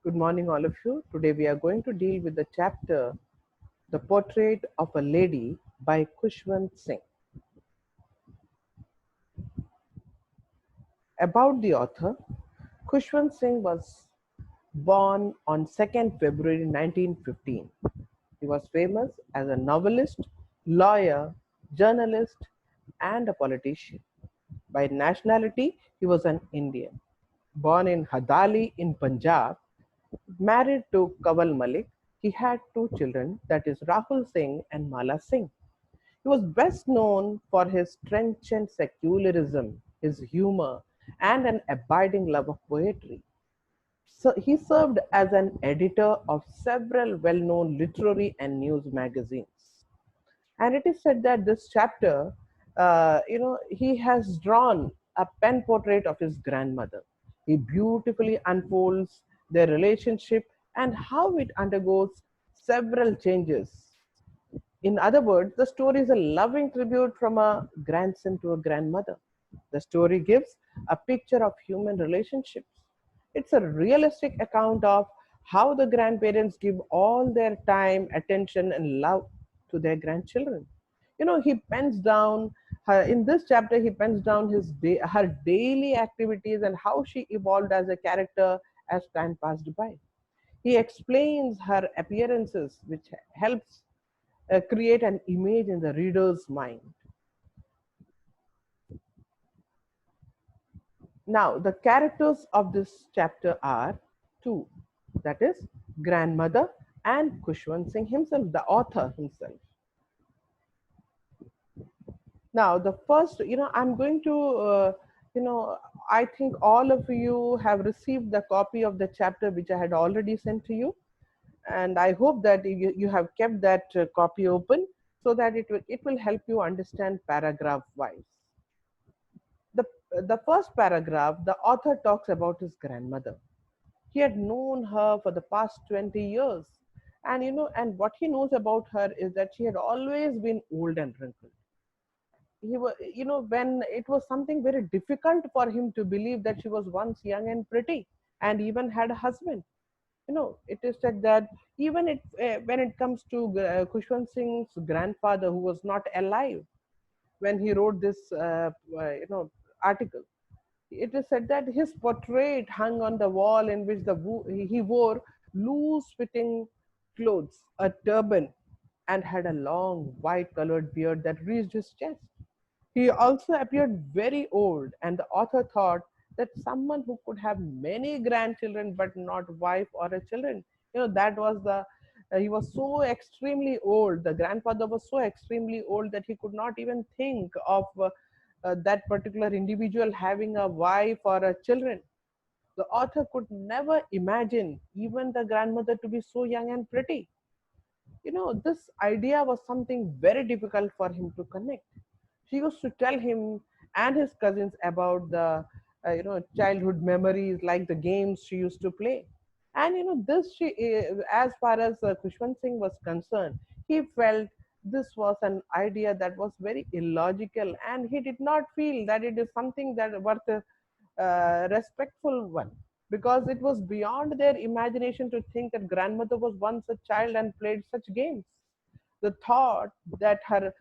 Good morning, all of you. Today we are going to deal with the chapter The Portrait of a Lady by Khushwant Singh. About the author, Khushwant Singh was born on 2nd February 1915. He was famous as a novelist, lawyer, journalist, and a politician. By nationality, he was an Indian. Born in Hadali in Punjab, married to Kaval Malik, he had two children, that is Rahul Singh and Mala Singh. He was best known for his trenchant secularism, his humor, and an abiding love of poetry. So he served as an editor of several well-known literary and news magazines. And it is said that this chapter, he has drawn a pen portrait of his grandmother. He beautifully unfolds their relationship and how it undergoes several changes. In other words, the story is a loving tribute from a grandson to a grandmother. The story gives a picture of human relationships. It's a realistic account of how the grandparents give all their time, attention, and love to their grandchildren. He pens down in this chapter. He pens down her daily activities and how she evolved as a character as time passed by. He explains her appearances, which helps create an image in the reader's mind. Now, the characters of this chapter are two, that is, grandmother and Khushwant Singh himself, the author himself. Now, the first, I'm going to, I think all of you have received the copy of the chapter which I had already sent to you. And I hope that you have kept that copy open so that it will help you understand paragraph wise. The, the first paragraph, the author talks about his grandmother. He had known her for the past 20 years. And what he knows about her is that she had always been old and wrinkled. When it was something very difficult for him to believe that she was once young and pretty and even had a husband. It is said that even when it comes to Khushwant Singh's grandfather, who was not alive when he wrote this, article, it is said that his portrait hung on the wall in which he wore loose-fitting clothes, a turban, and had a long white-colored beard that reached his chest. He also appeared very old, and the author thought that someone who could have many grandchildren but not wife or a children. That was the he was so extremely old. The grandfather was so extremely old that he could not even think of that particular individual having a wife or a children. The author could never imagine even the grandmother to be so young and pretty. This idea was something very difficult for him to connect. She used to tell him and his cousins about the childhood memories, like the games she used to play. And this she as far as Khushwant Singh was concerned, he felt this was an idea that was very illogical, and he did not feel that it is something that worth a respectful one, because it was beyond their imagination to think that grandmother was once a child and played such games. The thought that her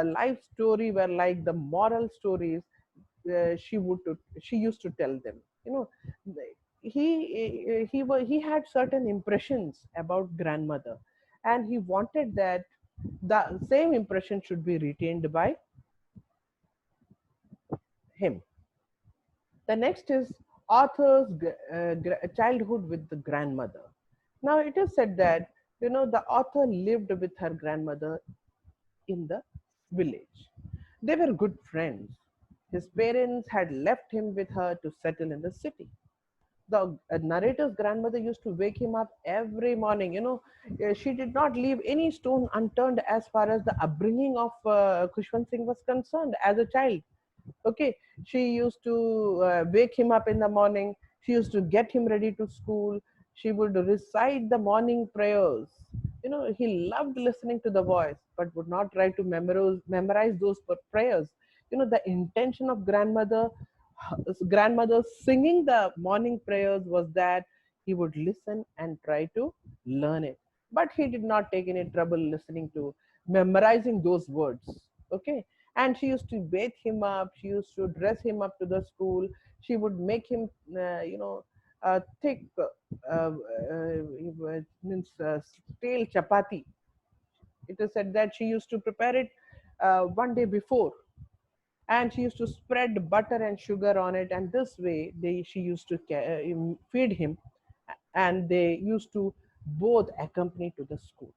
life story were like the moral stories she used to tell them. He had certain impressions about grandmother, and he wanted that the same impression should be retained by him. The next is author's childhood with the grandmother. Now it is said that the author lived with her grandmother in the village. They were good friends. His parents had left him with her to settle in the city. The narrator's grandmother used to wake him up every morning. She did not leave any stone unturned as far as the upbringing of Khushwant Singh was concerned as a child. Okay, she used to wake him up in the morning. She used to get him ready to school. She would recite the morning prayers. He loved listening to the voice but would not try to memorize those prayers. The intention of grandmother singing the morning prayers was that he would listen and try to learn it. But he did not take any trouble listening to memorizing those words. Okay. And she used to bathe him up, she used to dress him up to the school, she would make him, thick, means stale chapati. It is said that she used to prepare it one day before, and she used to spread butter and sugar on it, and this way she used to feed him, and they used to both accompany to the school.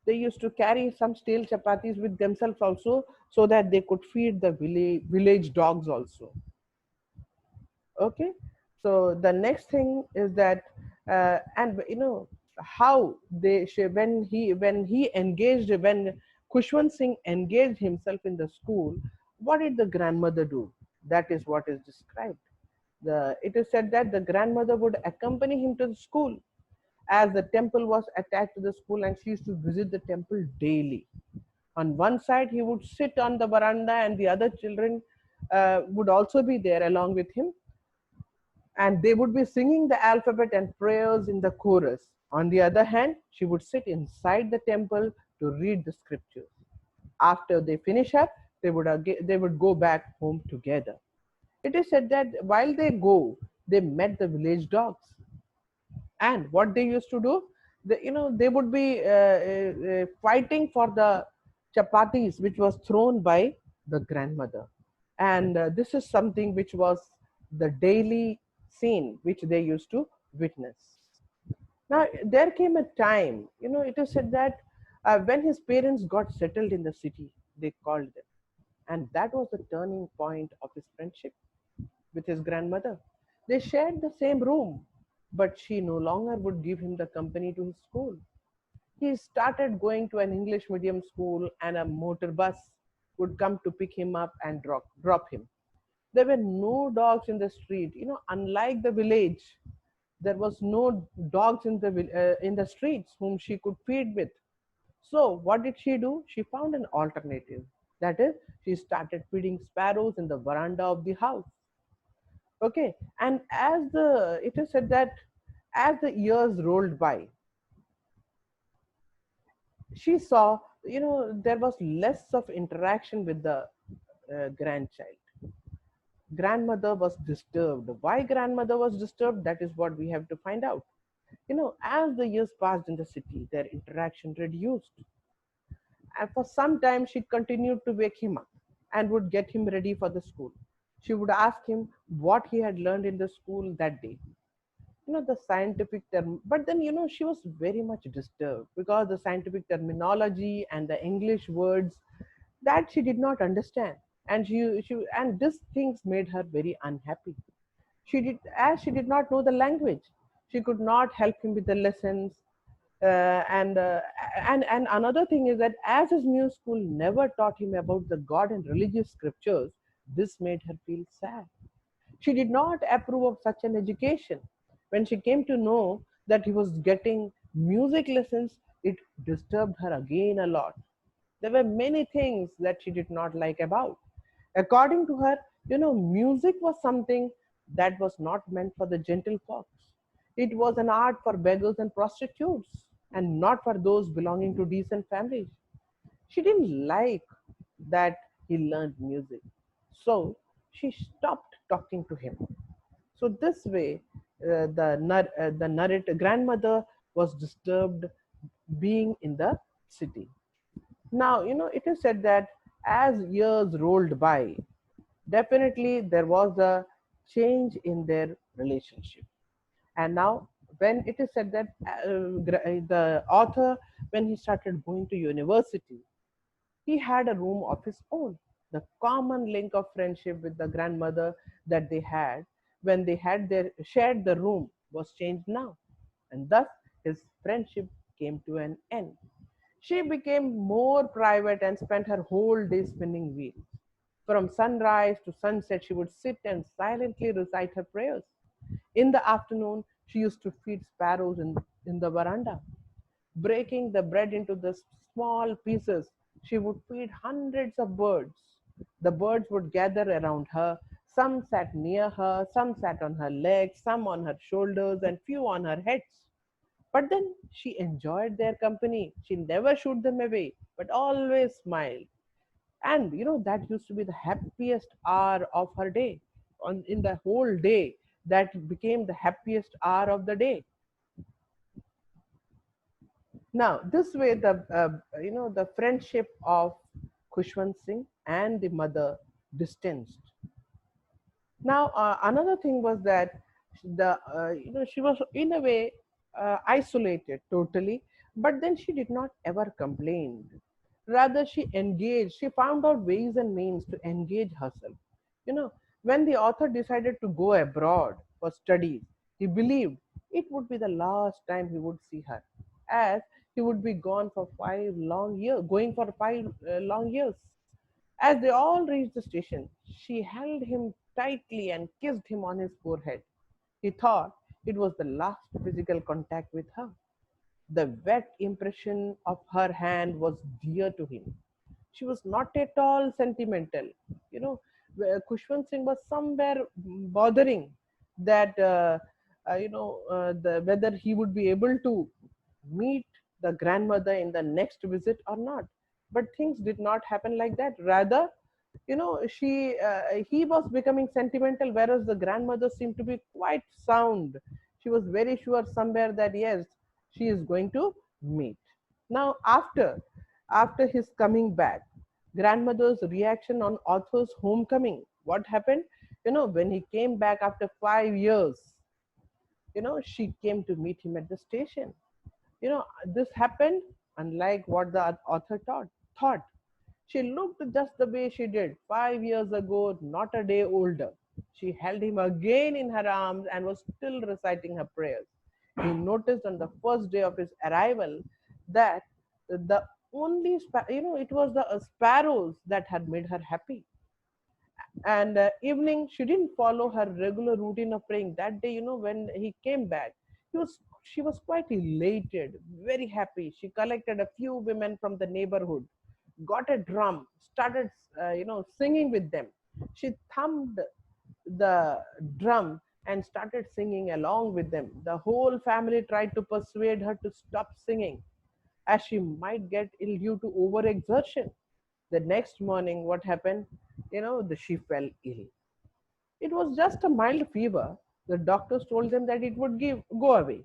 They used to carry some stale chapatis with themselves also, so that they could feed the village dogs also. Okay. So the next thing is that, and how when he engaged, when Kushwant Singh engaged himself in the school, what did the grandmother do? That is what is described. It is said that the grandmother would accompany him to the school, as the temple was attached to the school, and she used to visit the temple daily. On one side he would sit on the veranda, and the other children would also be there along with him, and they would be singing the alphabet and prayers in the chorus. On the other hand, she would sit inside the temple to read the scriptures. After they finish up, they would go back home together. It is said that while they go, they met the village dogs, and what they used to do, they would be fighting for the chapatis which was thrown by the grandmother, and this is something which was the daily scene which they used to witness. Now there came a time, it is said that when his parents got settled in the city, they called them, and that was the turning point of his friendship with his grandmother. They shared the same room, but she no longer would give him the company to his school. He started going to an English medium school, and a motor bus would come to pick him up and drop him. There were no dogs in the street. Unlike the village, there was no dogs in the streets whom she could feed with. So what did she do? She found an alternative. That is, she started feeding sparrows in the veranda of the house. Okay, and it is said that as the years rolled by, she saw, there was less of interaction with the grandchild. Grandmother was disturbed. Why grandmother was disturbed? That is what we have to find out. As the years passed in the city, their interaction reduced, and for some time she continued to wake him up and would get him ready for the school. She would ask him what he had learned in the school that day, the scientific term. But then, she was very much disturbed because the scientific terminology and the English words, that she did not understand, and these things made her very unhappy. She did not know the language, she could not help him with the lessons. And another thing is that as his new school never taught him about the God and religious scriptures, this made her feel sad. She did not approve of such an education. When she came to know that he was getting music lessons, it disturbed her again a lot. There were many things that she did not like about. According to her, music was something that was not meant for the gentle folks. It was an art for beggars and prostitutes, and not for those belonging to decent families. She didn't like that he learned music. So she stopped talking to him. So this way, the narrator grandmother was disturbed being in the city. Now, it is said that as years rolled by, definitely there was a change in their relationship. And now, when it is said that the author, when he started going to university, he had a room of his own. The common link of friendship with the grandmother that they had when they had their shared the room was changed now, and thus his friendship came to an end. She became more private and spent her whole day spinning wheels. From sunrise to sunset, she would sit and silently recite her prayers. In the afternoon, she used to feed sparrows in the veranda. Breaking the bread into the small pieces, she would feed hundreds of birds. The birds would gather around her, Some sat near her, some sat on her legs, some on her shoulders, and few on her heads. But then she enjoyed their company. She never shooed them away, but always smiled. And that used to be the happiest hour of her day. In the whole day, that became the happiest hour of the day. Now, this way, the friendship of Khushwant Singh and the mother distanced. Now, another thing was that she was in a way isolated totally, but then she did not ever complain. Rather, she engaged. She found out ways and means to engage herself. You know, when the author decided to go abroad for studies, he believed it would be the last time he would see her, as he would be gone for 5 long years, going for 5 long years. As they all reached the station, she held him tightly and kissed him on his forehead. He thought it was the last physical contact with her. The wet impression of her hand was dear to him. She was not at all sentimental. You know, Kushwant Singh was somewhere bothering that, whether he would be able to meet the grandmother in the next visit or not. But things did not happen like that. Rather, he was becoming sentimental, whereas the grandmother seemed to be quite sound. She was very sure somewhere that yes, she is going to meet. Now, after his coming back, grandmother's reaction on author's homecoming, what happened? When he came back after 5 years, she came to meet him at the station. This happened unlike what the author thought. She looked just the way she did 5 years ago, not a day older. She held him again in her arms and was still reciting her prayers. He noticed on the first day of his arrival that the it was the sparrows that had made her happy. And evening, she didn't follow her regular routine of praying. That day, when he came back, she was quite elated, very happy. She collected a few women from the neighborhood, got a drum, started singing with them. She thumped the drum and started singing along with them. The whole family tried to persuade her to stop singing, as she might get ill due to overexertion. The next morning, what happened? She fell ill. It was just a mild fever. The doctors told them that it would go away.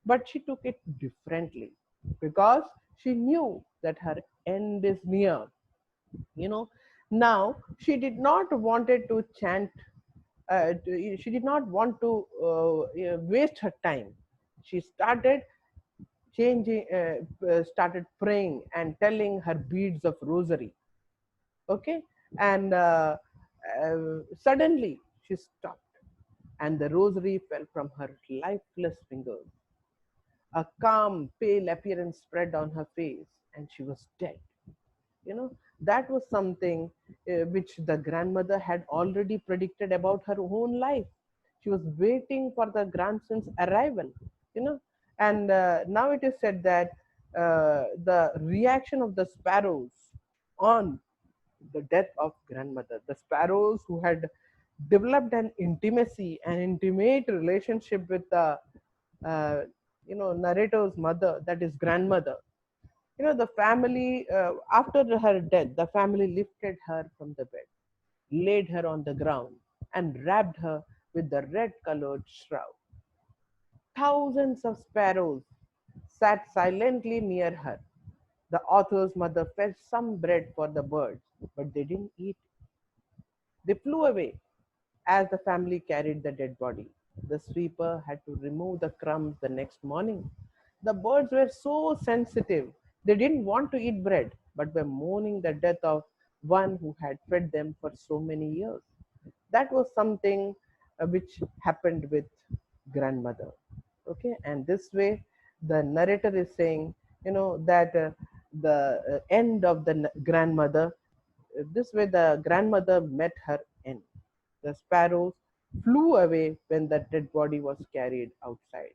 But she took it differently because she knew that her end is near. You know, now she did not wanted to chant. She did not want to waste her time. She started praying and telling her beads of rosary. Okay, and suddenly she stopped, and the rosary fell from her lifeless fingers. A calm, pale appearance spread on her face, and she was dead. That was something which the grandmother had already predicted about her own life. She was waiting for the grandson's arrival. You know, and now it is said that the reaction of the sparrows on the death of grandmother, the sparrows who had developed an intimacy, an intimate relationship with the uh, narrator's mother, that is grandmother. The family, after her death, the family lifted her from the bed, laid her on the ground, and wrapped her with the red colored shroud. Thousands of sparrows sat silently near her. The author's mother fetched some bread for the birds, but they didn't eat. They flew away as the family carried the dead body. The sweeper had to remove the crumbs the next morning. The birds were so sensitive. They didn't want to eat bread, but were mourning the death of one who had fed them for so many years. That was something which happened with grandmother. Okay, and this way the narrator is saying, that the end of the grandmother, this way the grandmother met her end. The sparrows flew away when the dead body was carried outside.